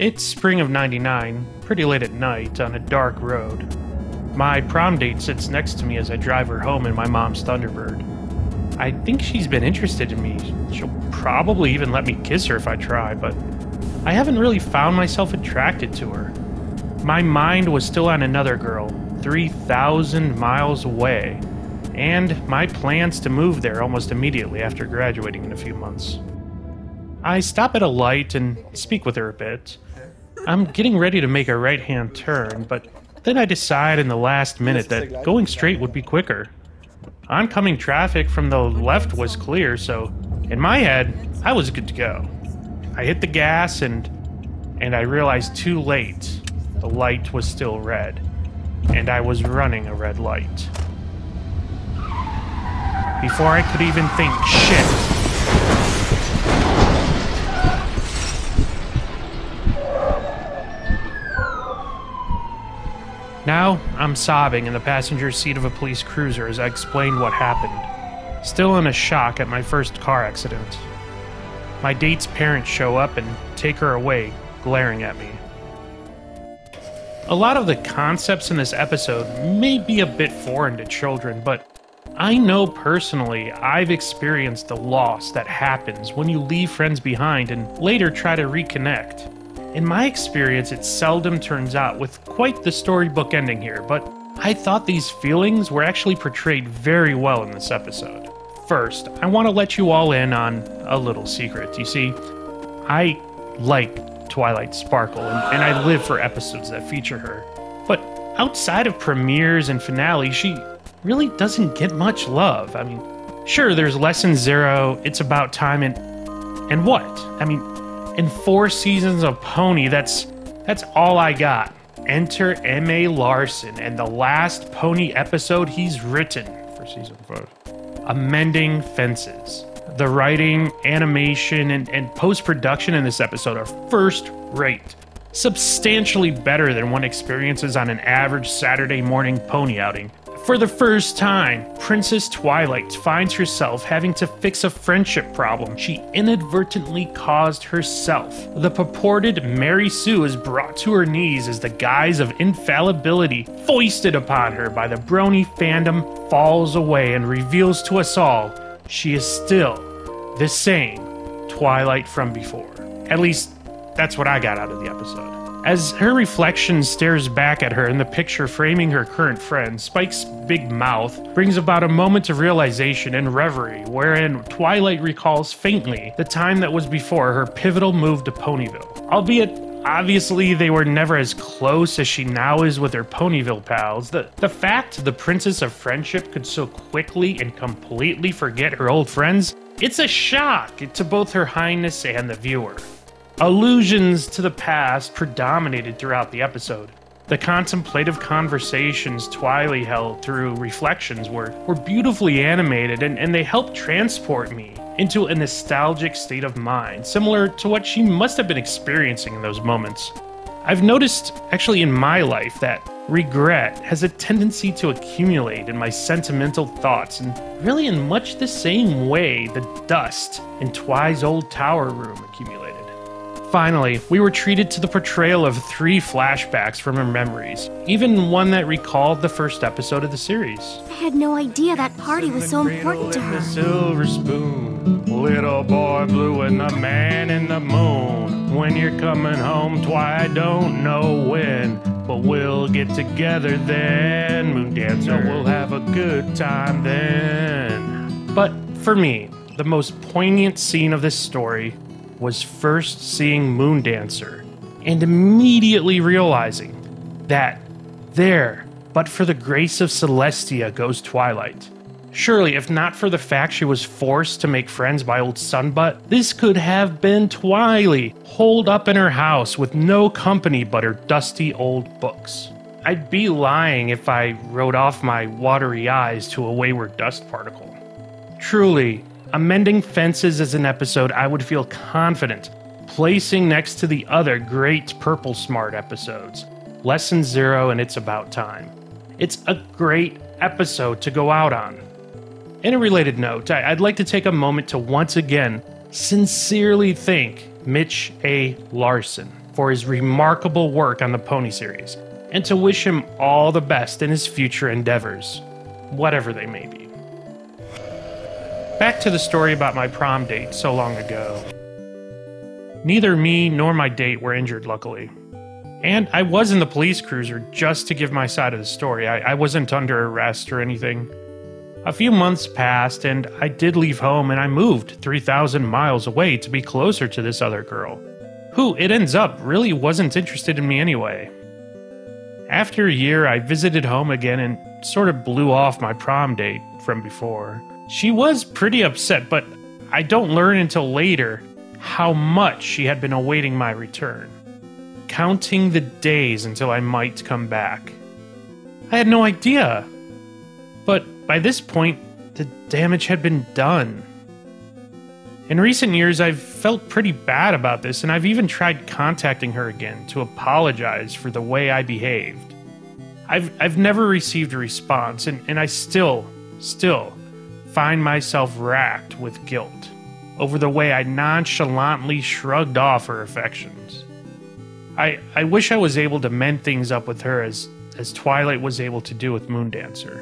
It's spring of '99, pretty late at night, on a dark road. My prom date sits next to me as I drive her home in my mom's Thunderbird. I think she's been interested in me. She'll probably even let me kiss her if I try, but I haven't really found myself attracted to her. My mind was still on another girl, 3,000 miles away, and my plans to move there almost immediately after graduating in a few months. I stop at a light and speak with her a bit. I'm getting ready to make a right-hand turn, but then I decide in the last minute that going straight would be quicker. Oncoming traffic from the left was clear, so in my head, I was good to go. I hit the gas and I realized too late the light was still red, and I was running a red light. Before I could even think, shit. Now, I'm sobbing in the passenger seat of a police cruiser as I explain what happened, still in a shock at my first car accident. My date's parents show up and take her away, glaring at me. A lot of the concepts in this episode may be a bit foreign to children, but I know personally I've experienced the loss that happens when you leave friends behind and later try to reconnect. In my experience, it seldom turns out with quite the storybook ending here, but I thought these feelings were actually portrayed very well in this episode. First, I want to let you all in on a little secret. You see, I like Twilight Sparkle, and I live for episodes that feature her. But outside of premieres and finales, she really doesn't get much love. I mean, sure, there's Lesson Zero, It's About Time, and what? I mean, in 4 seasons of Pony, that's all I got. Enter M.A. Larson and the last Pony episode he's written for season 5. Amending Fences. The writing, animation, and post-production in this episode are first-rate. Substantially better than one experiences on an average Saturday morning Pony outing. For the first time, Princess Twilight finds herself having to fix a friendship problem she inadvertently caused herself. The purported Mary Sue is brought to her knees as the guise of infallibility foisted upon her by the Brony fandom falls away and reveals to us all she is still the same Twilight from before. At least, that's what I got out of the episode. As her reflection stares back at her in the picture framing her current friend, Spike's big mouth brings about a moment of realization and reverie, wherein Twilight recalls faintly the time that was before her pivotal move to Ponyville. Albeit, obviously, they were never as close as she now is with her Ponyville pals. The fact the Princess of Friendship could so quickly and completely forget her old friends, it's a shock to both Her Highness and the viewer. Allusions to the past predominated throughout the episode. The contemplative conversations Twilight held through reflections were beautifully animated, and they helped transport me into a nostalgic state of mind, similar to what she must have been experiencing in those moments. I've noticed, actually in my life, that regret has a tendency to accumulate in my sentimental thoughts, and really in much the same way the dust in Twi's old tower room accumulated. Finally, we were treated to the portrayal of 3 flashbacks from her memories, even one that recalled the first episode of the series. I had no idea that party was so important to her. The silver spoon, little boy blue and the man in the moon. When you're coming home, Twi, I don't know when, but we'll get together then. Moon Dancer, we'll have a good time then. But for me, the most poignant scene of this story was first seeing Moon Dancer and immediately realizing that there, but for the grace of Celestia, goes Twilight. Surely, if not for the fact she was forced to make friends by old Sunbutt, this could have been Twilight, holed up in her house with no company but her dusty old books. I'd be lying if I wrote off my watery eyes to a wayward dust particle. Truly, Amending Fences is an episode I would feel confident placing next to the other great Purple Smart episodes, Lesson Zero and It's About Time. It's a great episode to go out on. In a related note, I'd like to take a moment to once again sincerely thank Mitch A. Larson for his remarkable work on the Pony series, and to wish him all the best in his future endeavors, whatever they may be. Back to the story about my prom date so long ago. Neither me nor my date were injured, luckily. And I was in the police cruiser just to give my side of the story. I wasn't under arrest or anything. A few months passed, and I did leave home, and I moved 3,000 miles away to be closer to this other girl, who, it ends up, really wasn't interested in me anyway. After a year, I visited home again and sort of blew off my prom date from before. She was pretty upset, but I don't learn until later how much she had been awaiting my return, counting the days until I might come back. I had no idea. But by this point, the damage had been done. In recent years, I've felt pretty bad about this, and I've even tried contacting her again to apologize for the way I behaved. I've never received a response, and I still find myself racked with guilt over the way I nonchalantly shrugged off her affections. I wish I was able to mend things up with her as Twilight was able to do with Moondancer.